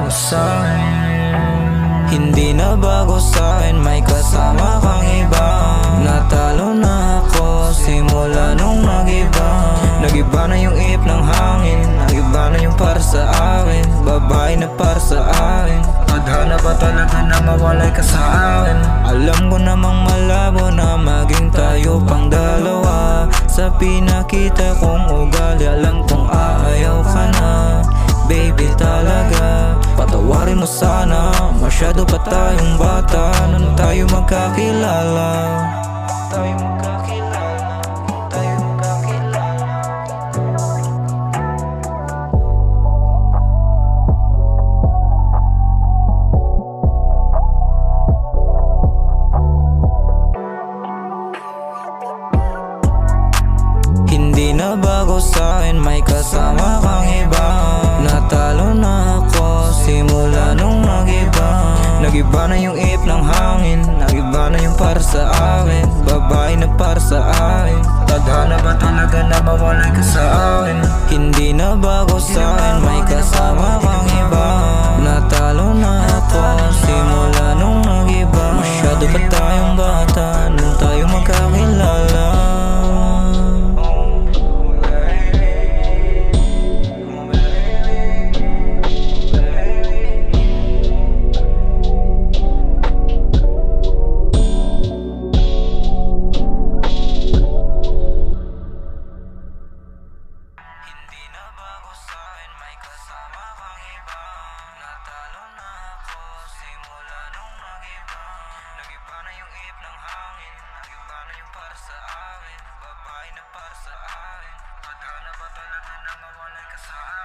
bago sa'kin. Hindi na bago sa'kin, may kasama kang iba. Natalo na ako simula nung nag-iba. Nag-iba na yung ip ng hangin, nag-iba na yung para sa akin. Babae na para sa akin. Tadhana ba talaga na mawalay ka sa akin? Alam ko namang malabo na maging tayo pang dalawa. Sa pinakita kong ugali, alam kong aayaw ka na. Baby talaga, patawarin mo sana. Masyado pa tayong bata nung tayo magkakilala. Tayo magkakilala, tayo magkakilala. Hindi na bago sa'kin, may kasama kang iba. Natalo na ako simula nung nag-iba. Nag-iba na yung ip ng hangin, nag-iba na yung para sa akin. Babae na para sa akin. Tadhana ba talaga na mawalay ka sa akin? Hindi na bago sa'kin, may kasama kang iba. Natalo na ako simula nung nag-iba. Masyado pa tayong bata nung tayo magkakilala. Hindi na bago sa'kin, may kasama kang iba. Natalo na ako simula nung nag-iba. Nag-iba na yung ip ng hangin, nag-iba na yung para sa akin. Babae na para sa akin. Tadhana ba talaga na mawalay ka sa akin?